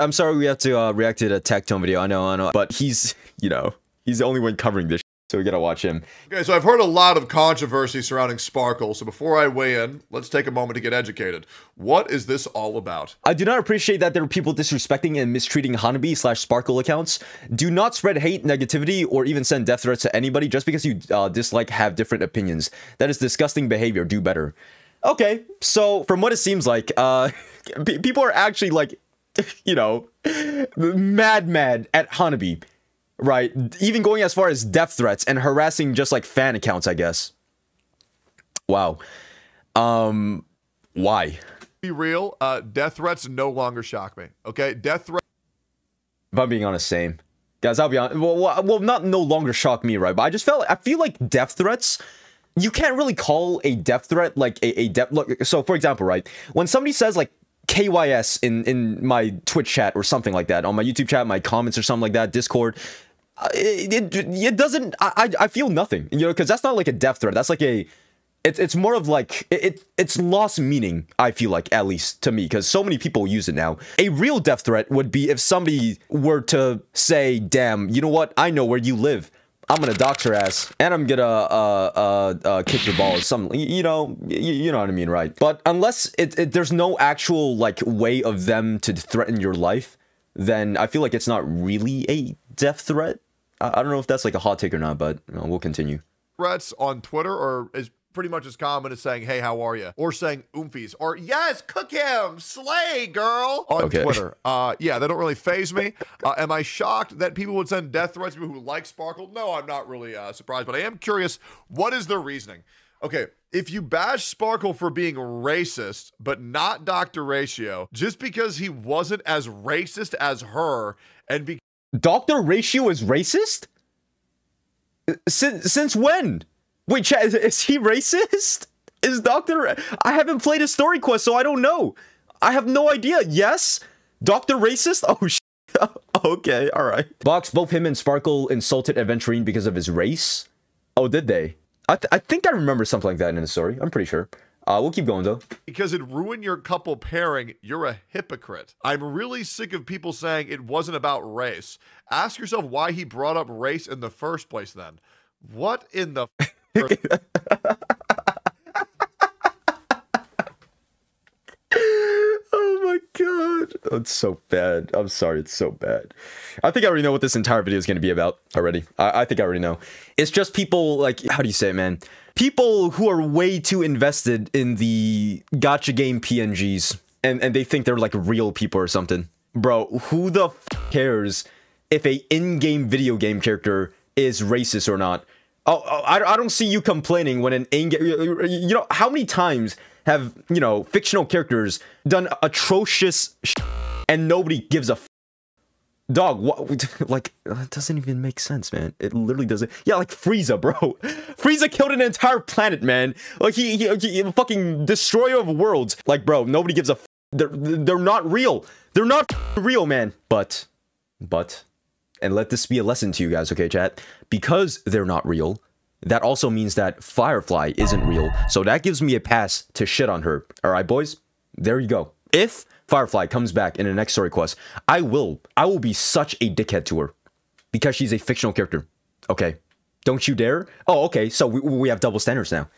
I'm sorry we have to react to the Tectone video. I know, but he's, you know, he's the only one covering this, so we gotta watch him. Okay, so I've heard a lot of controversy surrounding Sparkle, so before I weigh in, let's take a moment to get educated. What is this all about? I do not appreciate that there are people disrespecting and mistreating Hanabi/Sparkle accounts. Do not spread hate, negativity, or even send death threats to anybody just because you have different opinions. That is disgusting behavior. Do better. Okay, so from what it seems like, people are actually like, you know, mad at Hanabi, right? Even going as far as death threats and harassing just like fan accounts, I guess. Wow. Why? Be real, death threats no longer shock me, okay? Death threats... If I'm being honest, same. Guys, I'll be honest. Well, not no longer shock me, right? But I feel like death threats, you can't really call a death threat like a death... Look, so for example, right? When somebody says like, KYS in my Twitch chat or something like that, on my YouTube chat, my comments or something like that, Discord, it doesn't, I feel nothing, you know, because that's not like a death threat. That's like it's more of like, it's lost meaning, I feel like, at least to me, because so many people use it now. A real death threat would be if somebody were to say, damn, you know what, I know where you live. I'm gonna dox her ass, and I'm gonna kick your balls. You know what I mean, right? But unless there's no actual like way of them to threaten your life, then I feel like it's not really a death threat. I don't know if that's like a hot take or not, but you know, we'll continue. Threats on Twitter are as pretty much as common as saying, hey, how are you? Or saying oomfies. Or, yes, cook him, slay, girl, on Twitter. Yeah, they don't really faze me. Am I shocked that people would send death threats to people who like Sparkle? No, I'm not really surprised, but I am curious, what is their reasoning? Okay, if you bash Sparkle for being racist, but not Dr. Ratio, just because he wasn't as racist as her, and Dr. Ratio is racist? Since when? Wait, chat, is he racist? Is Dr... I haven't played a story quest, so I don't know. I have no idea. Yes? Dr. Racist? Oh, shit. Okay, alright. Box, both him and Sparkle insulted Aventurine because of his race? Oh, did they? I think I remember something like that in the story. I'm pretty sure. We'll keep going, though. Because it ruined your couple pairing, you're a hypocrite. I'm really sick of people saying it wasn't about race. Ask yourself why he brought up race in the first place, then. What in the... Oh my god. That's so bad. I'm sorry, it's so bad. I think I already know what this entire video is going to be about already. I think I already know. It's just people, like, how do you say it, man? People who are way too invested in the gacha game PNGs, and they think they're like real people or something. Bro, who the f cares if a in-game video game character is racist or not? Oh, I don't see you complaining when an in-game... You know, how many times have, you know, fictional characters done atrocious and nobody gives a f? Dog, what? Like, that doesn't even make sense, man. It literally doesn't. Yeah, like Frieza, bro. Frieza killed an entire planet, man. Like, he fucking destroyer of worlds. Like, bro, nobody gives a f. They're not real. They're not real, man. But, and let this be a lesson to you guys, okay, chat? Because they're not real, that also means that Firefly isn't real. So that gives me a pass to shit on her. All right, boys? There you go. If Firefly comes back in the next story quest, I will be such a dickhead to her. Because she's a fictional character. Okay. Don't you dare. Oh, okay. So we have double standards now.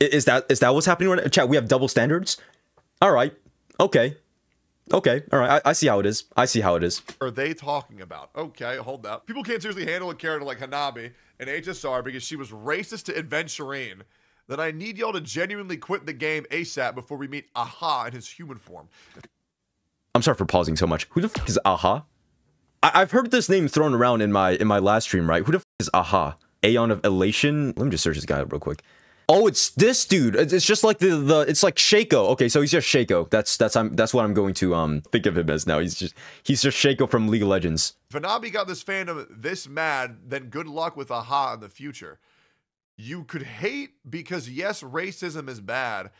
Is that what's happening right now? Chat, we have double standards? All right. Okay. Okay, all right, I see how it is. I see how it is. Are they talking about? Okay, hold up. People can't seriously handle a character like Hanabi in HSR because she was racist to Aventurine. Then I need y'all to genuinely quit the game ASAP before we meet Aha in his human form. I'm sorry for pausing so much. Who the f is Aha? I've heard this name thrown around in my last stream, right? Who the f is Aha? Aeon of Elation? Let me just search this guy up real quick. Oh, it's this dude. It's just like it's like Shaco. Okay, so he's just Shaco. That's what I'm going to think of him as now. He's just Shaco from League of Legends. If Hanabi got this fandom this mad, then good luck with Aha in the future. You could hate because yes, racism is bad,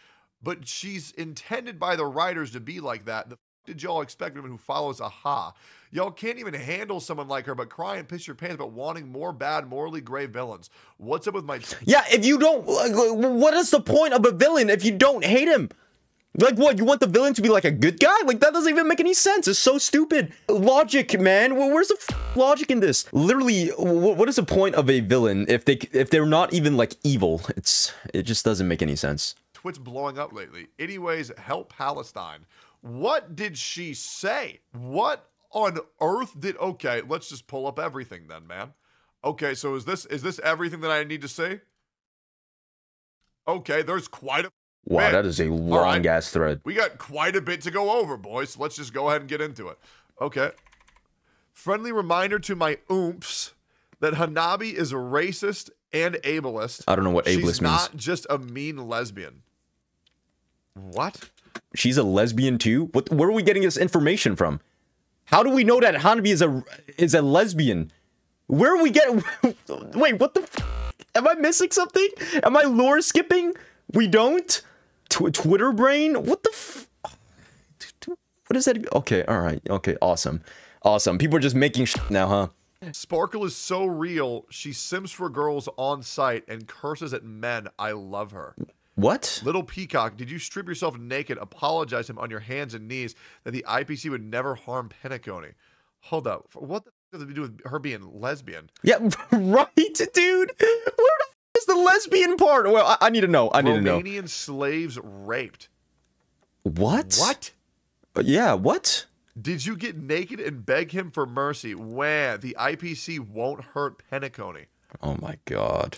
but she's intended by the writers to be like that. The f did y'all expect women who follows Aha? Y'all can't even handle someone like her, but cry and piss your pants about wanting more bad, morally gray villains. What's up with my... Yeah, if you don't... Like, what is the point of a villain if you don't hate him? Like, what? You want the villain to be like a good guy? Like, that doesn't even make any sense. It's so stupid. Logic, man. Where's the logic in this? Literally, what is the point of a villain if they're not even like evil? It just doesn't make any sense. Twit's blowing up lately. Anyways, help Palestine. What did she say? What on earth did? Okay, let's just pull up everything then, man. Okay, so is this everything that I need to say? Okay, there's quite a wow, bit. that is a long ass thread. We got quite a bit to go over, boys. So let's just go ahead and get into it. Okay. Friendly reminder to my oomphs that Hanabi is a racist and ableist. I don't know what ableist means. She's not just a mean lesbian. What? She's a lesbian too? Where are we getting this information from? How do we know that Hanabi is a lesbian? Where are we getting? Wait, what the? Am I missing something? Am I lore skipping? We don't. Twitter brain. What the? What is that? Okay, all right. Okay, awesome, awesome. People are just making shit now, huh? Sparkle is so real. She sims for girls on site and curses at men. I love her. What? Little Peacock, did you strip yourself naked, apologize to him on your hands and knees that the IPC would never harm Penacony? Hold up. What the f does it have to do with her being lesbian? Yeah, right, dude. Where the f is the lesbian part? Well, I need to know. I need to know. Romanian slaves raped. What? What? Yeah, what? Did you get naked and beg him for mercy? Wah, the IPC won't hurt Penacony. Oh my god.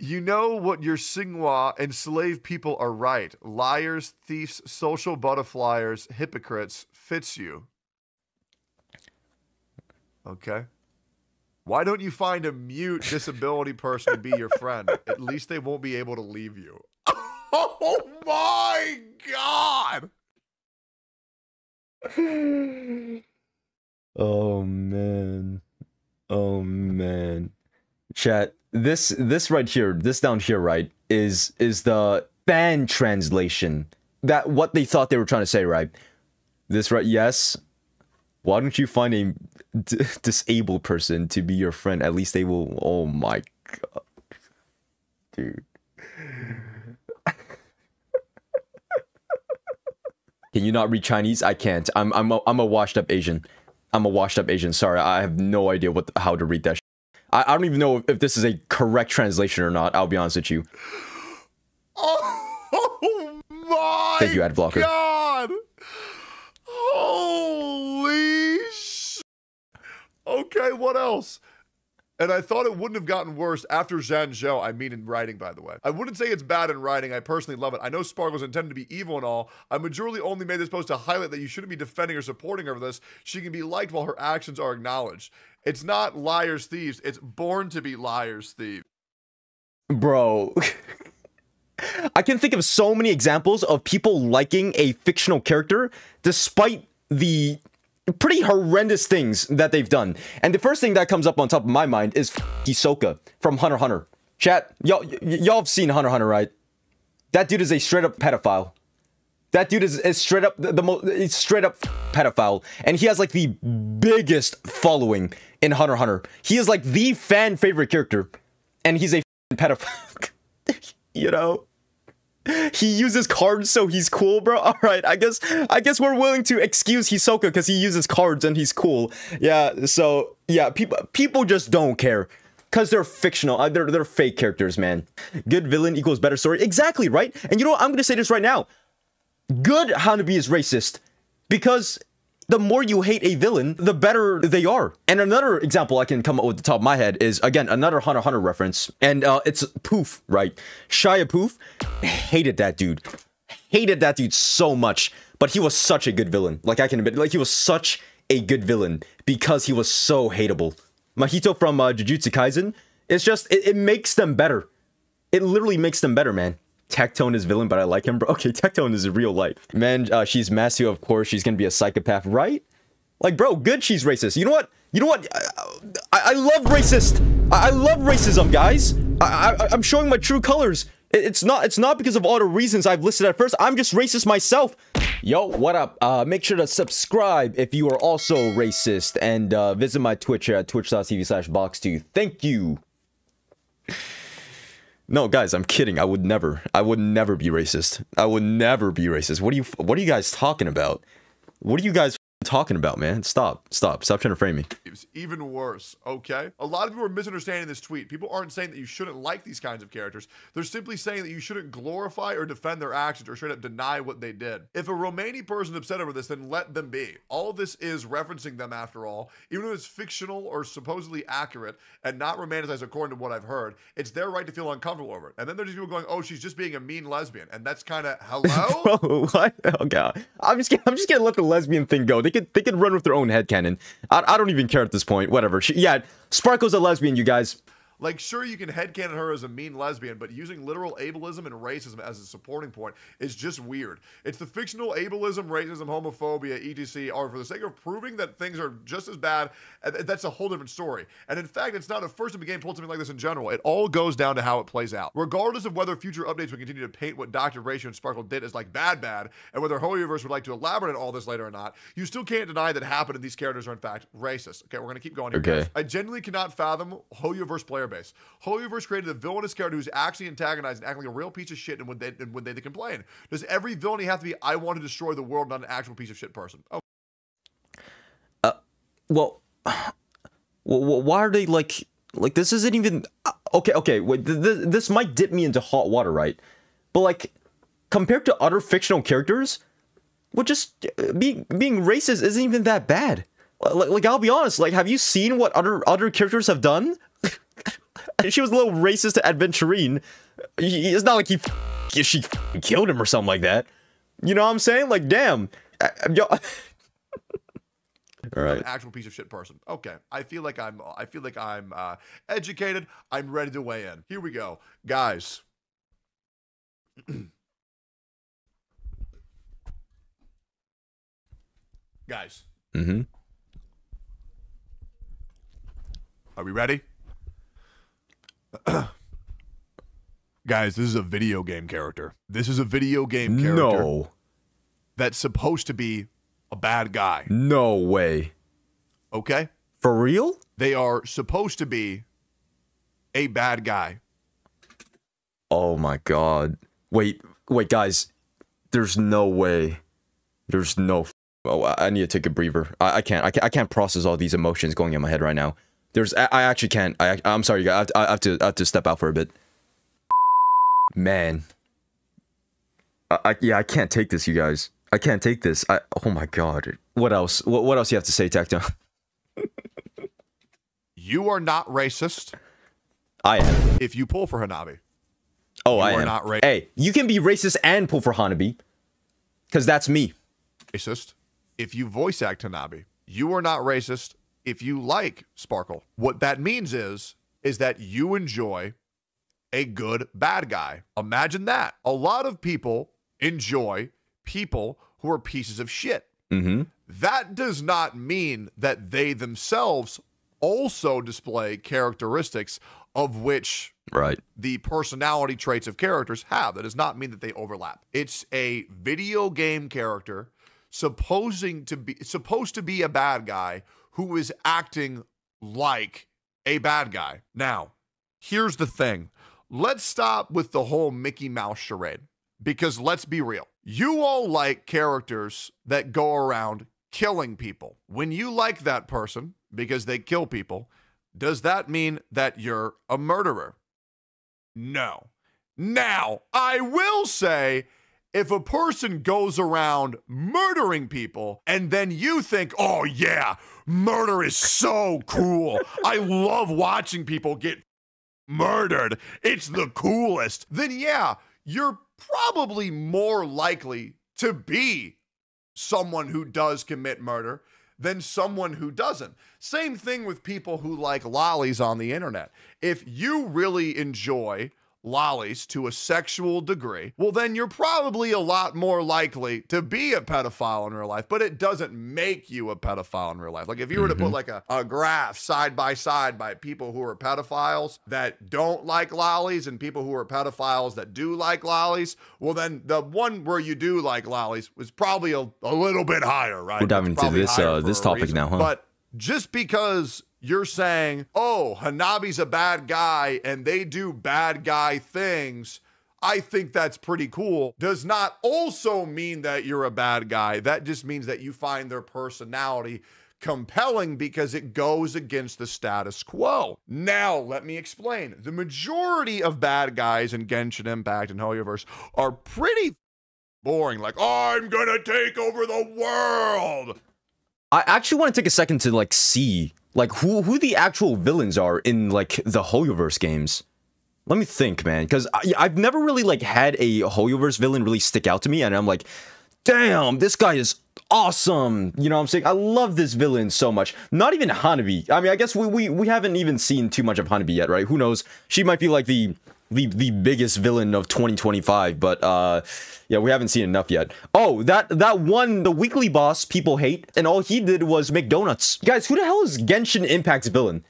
You know what your Singwa enslaved people are right. Liars, thieves, social butterflies, hypocrites. Fits you. Okay. Why don't you find a mute disability person to be your friend? At least they won't be able to leave you. Oh my god! Oh man. Oh man. Chat, this right here, this down here, right, is the fan translation. That what they thought they were trying to say, right? This right, yes. Why don't you find a disabled person to be your friend? At least they will. Oh my god, dude. Can you not read Chinese? I can't. I'm a washed up Asian. I'm a washed up Asian. Sorry, I have no idea how to read that shit. I don't even know if this is a correct translation or not. I'll be honest with you. Oh my Thank you, Adblocker. God! Holy sh! Okay, what else? And I thought it wouldn't have gotten worse after Zhou. I mean in writing, by the way. I wouldn't say it's bad in writing. I personally love it. I know Sparkle's intended to be evil and all. I majorly only made this post to highlight that you shouldn't be defending or supporting her for this. She can be liked while her actions are acknowledged. It's not liars, thieves. It's born to be liars, thieves. Bro. I can think of so many examples of people liking a fictional character despite the pretty horrendous things that they've done. And the first thing that comes up on top of my mind is Hisoka from Hunter x Hunter. Chat, y'all have seen Hunter x Hunter, right? That dude is a straight up pedophile. That dude is straight up straight up pedophile, and he has like the biggest following in Hunter x Hunter. He is like the fan favorite character, and he's a pedophile. You know, he uses cards, so he's cool, bro. All right, I guess we're willing to excuse Hisoka because he uses cards and he's cool. Yeah, so yeah, people just don't care. Because they're fictional. They're fake characters, man. Good villain equals better story. Exactly, right? And you know what? I'm going to say this right now. Good Hanabi is racist. Because the more you hate a villain, the better they are. And another example I can come up with the top of my head is, again, another Hunter x Hunter reference. And it's Poof, right? Shia Poof hated that dude. Hated that dude so much. But he was such a good villain. Like, I can admit, like, he was such a good villain. Because he was so hateable. Mahito from Jujutsu Kaisen, it's just, it makes them better. It literally makes them better, man. Tectone is villain, but I like him, bro. Okay, Tectone is real life. Man, she's Masio, of course. She's gonna be a psychopath, right? Like, bro, good she's racist. You know what? You know what? I love racist. I love racism, guys. I'm showing my true colors. It's not because of all the reasons I've listed at first. I'm just racist myself. Yo, what up? Make sure to subscribe if you are also racist, and visit my Twitch at twitch.tv/box2. Thank you. No, guys, I'm kidding. I would never be racist. I would never be racist. What are you guys talking about? What are you guys talking about, man? Stop trying to frame me. It's even worse, okay? A lot of people are misunderstanding this tweet. People aren't saying that you shouldn't like these kinds of characters. They're simply saying that you shouldn't glorify or defend their actions or straight up deny what they did. If a Romani person is upset over this, then let them be. All of this is referencing them after all. Even though it's fictional or supposedly accurate and not romanticized according to what I've heard, it's their right to feel uncomfortable over it. And then there's people going, oh, she's just being a mean lesbian. And that's kind of, hello? Bro, what? Oh, God. I'm just gonna let the lesbian thing go. They could run with their own headcanon. I don't even care at this point. Whatever. Yeah, Sparkle's a lesbian, you guys. Like, sure, you can headcanon her as a mean lesbian, but using literal ableism and racism as a supporting point is just weird. It's the fictional ableism, racism, homophobia, etc. are for the sake of proving that things are just as bad. That's a whole different story. And in fact, it's not a first in the game pulled something like this in general. It all goes down to how it plays out. Regardless of whether future updates would continue to paint what Dr. Ratio and Sparkle did as like bad, and whether Hoyoverse would like to elaborate on all this later or not, you still can't deny that happened and these characters are in fact racist. Okay, we're gonna keep going here. Okay. Guys. I genuinely cannot fathom Hoyoverse player base. Hoyoverse created a villainous character who's actually antagonized and acting like a real piece of shit, and when they complain. Does every villainy have to be, I want to destroy the world, not an actual piece of shit person? Oh. Well, why are they like this isn't even okay, wait, this might dip me into hot water, right? But like compared to other fictional characters, well, just being racist isn't even that bad. Like I'll be honest, like, have you seen what other characters have done? She was a little racist to Adventurine. It's not like she killed him or something like that. You know what I'm saying? Like, damn. Yo. All right. An actual piece of shit person. Okay, I feel like I'm educated. I'm ready to weigh in. Here we go, guys. Guys. Mm-hmm. Are we ready? Guys, this is a video game character. This is a video game character that's supposed to be a bad guy. No way. Okay? For real? They are supposed to be a bad guy. Oh my God. Wait, guys. There's no way. There's no... Oh, I need to take a breather. I can't process all these emotions going in my head right now. I actually can't. I'm sorry, guys. I have to step out for a bit. Man. Yeah, I can't take this, you guys. I can't take this. Oh my God. What else? What else you have to say, Tecto? You are not racist. I am. If you pull for Hanabi. Oh, I am. You are not racist. Hey, you can be racist and pull for Hanabi. Because that's me. Racist. If you voice act Hanabi. You are not racist if you like Sparkle. What that means is that you enjoy a good bad guy. Imagine that. A lot of people enjoy people who are pieces of shit. Mm-hmm. That does not mean that they themselves also display characteristics of which the personality traits of characters have. That does not mean that they overlap. It's a video game character supposed to be a bad guy who is acting like a bad guy. Now, here's the thing. Let's stop with the whole Mickey Mouse charade, because let's be real. You all like characters that go around killing people. When you like that person because they kill people, does that mean that you're a murderer? No. Now, I will say, if a person goes around murdering people and then you think, oh yeah, murder is so cool. I love watching people get murdered. It's the coolest. Then yeah, you're probably more likely to be someone who does commit murder than someone who doesn't. Same thing with people who like lollies on the internet. If you really enjoy lollies to a sexual degree, well, then you're probably a lot more likely to be a pedophile in real life, but it doesn't make you a pedophile in real life. Like if you were to put like a graph side by people who are pedophiles that don't like lollies and people who are pedophiles that do like lollies, well, then the one where you do like lollies was probably a little bit higher, right? We're diving into this topic now, huh? But just because you're saying, oh, Hanabi's a bad guy and they do bad guy things, I think that's pretty cool, does not also mean that you're a bad guy. That just means that you find their personality compelling because it goes against the status quo. Now, let me explain. The majority of bad guys in Genshin Impact and Hoyoverse are pretty boring. Like, I'm gonna take over the world. I actually want to take a second to like see like who the actual villains are in like the Hoyoverse games. Let me think, man, because I've never really like had a Hoyoverse villain really stick out to me, and I'm like, damn, this guy is awesome. You know what I'm saying? I love this villain so much. Not even Hanabi. I mean, I guess we haven't even seen too much of Hanabi yet, right? Who knows? She might be like the biggest villain of 2025, but yeah, we haven't seen enough yet. Oh, that one, the weekly boss people hate, and all he did was make donuts. Guys, who the hell is Genshin Impact's villain?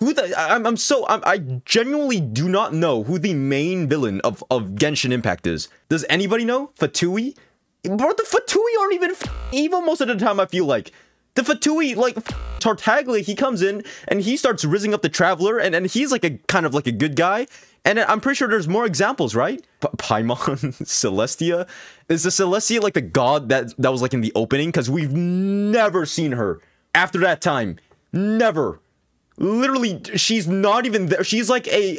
I genuinely do not know who the main villain of Genshin Impact is. Does anybody know? Fatui? Bro, the Fatui aren't even evil most of the time, I feel like. The Fatui, like, Tartaglia, he comes in and he starts rizzing up the Traveler, and he's like a kind of like a good guy. And I'm pretty sure there's more examples, right? Paimon, Celestia. Is the Celestia like the god that was like in the opening? Because we've never seen her after that time. Never. Literally, she's not even there. She's like a...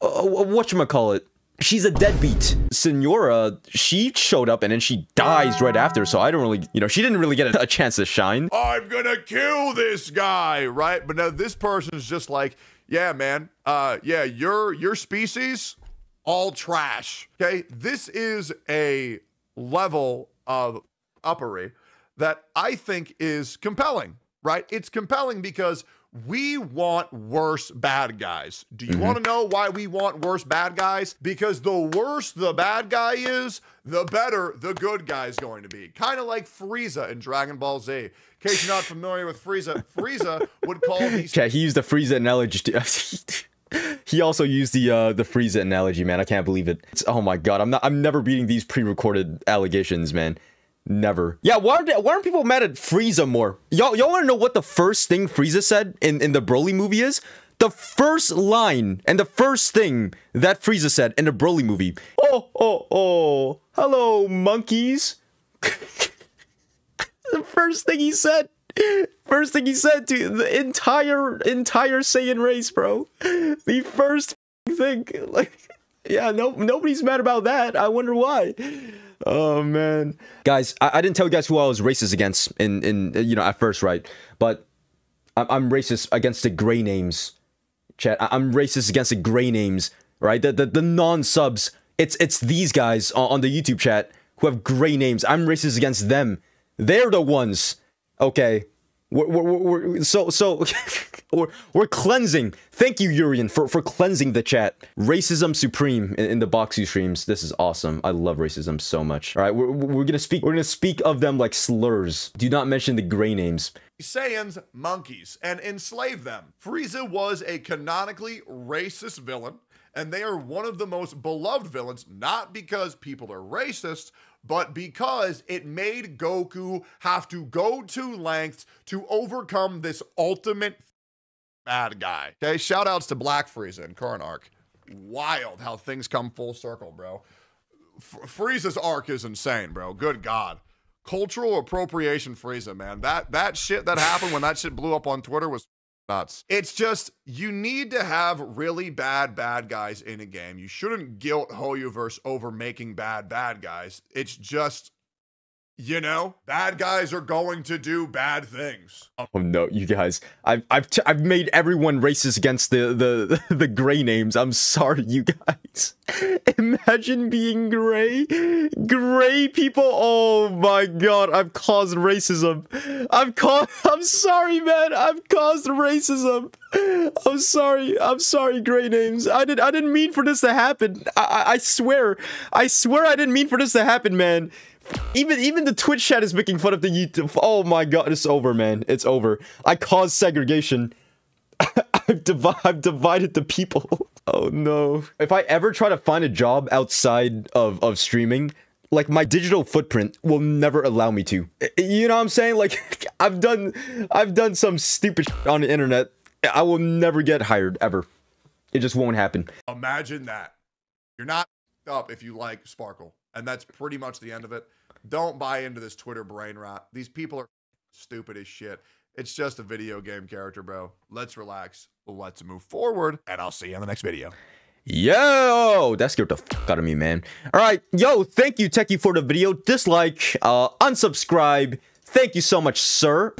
whatchamacallit? She's a deadbeat. Senora, she showed up and then she dies right after, so I don't really... You know, she didn't really get a chance to shine. I'm gonna kill this guy, right? But now this person's just like, yeah, man. Yeah, your species, all trash, okay? This is a level of uppery that I think is compelling, right? It's compelling because... we want worse bad guys. Do you want to know why we want worse bad guys? Because the worse the bad guy is, the better the good guy is going to be. Kind of like Frieza in Dragon Ball Z. In case you're not familiar with Frieza, Frieza would call these... Yeah, he used the Frieza analogy. He also used the Frieza analogy, man. I can't believe it. Oh my god, I'm never beating these pre-recorded allegations, man. Never. Yeah, why aren't people mad at Frieza more? Y'all want to know what the first thing Frieza said in the Broly movie is? The first line and the first thing that Frieza said in the Broly movie. Oh, hello, monkeys. The first thing he said. First thing he said to the entire Saiyan race, bro. The first thing. Like, yeah, nobody's mad about that. I wonder why. Oh man, guys, I didn't tell you guys who I was racist against in you know at first, right? But I'm racist against the gray names, chat. I'm racist against the gray names, right? The non-subs. It's these guys on the YouTube chat who have gray names. I'm racist against them. They're the ones. Okay, we're cleansing. Thank you, Urian, for cleansing the chat. Racism supreme in the Boxy streams. This is awesome. I love racism so much. All right, we're gonna speak of them like slurs. Do not mention the gray names. Saiyans monkeys and enslave them. Frieza was a canonically racist villain, and they are one of the most beloved villains, not because people are racist, but because it made Goku have to go to lengths to overcome this ultimate bad guy. Okay, shout outs to Black Frieza and current arc. Wild how things come full circle, bro. Frieza's arc is insane, bro. Good God. Cultural appropriation Frieza, man. That shit that happened when that shit blew up on Twitter was nuts. It's just, you need to have really bad guys in a game. You shouldn't guilt Hoyoverse over making bad guys. It's just, you know, bad guys are going to do bad things. Oh no, you guys, I've made everyone racist against the gray names. I'm sorry, you guys. Imagine being gray people. Oh my god, I've caused racism. I'm sorry, man. I've caused racism. I'm sorry, gray names. I didn't mean for this to happen. I swear I didn't mean for this to happen, man. Even the Twitch chat is making fun of the YouTube. Oh my god, it's over, man. It's over. I caused segregation. I've divided the people. Oh no. If I ever try to find a job outside of streaming, like my digital footprint will never allow me to. You know what I'm saying? Like I've done some stupid shit on the internet. I will never get hired ever. It just won't happen. Imagine that. You're not up if you like Sparkle. And that's pretty much the end of it. Don't buy into this Twitter brain rot. These people are stupid as shit. It's just a video game character, bro. Let's relax. Let's move forward. And I'll see you in the next video. Yo, that scared the fuck out of me, man. All right, yo, thank you, Techie, for the video. Dislike, unsubscribe. Thank you so much, sir.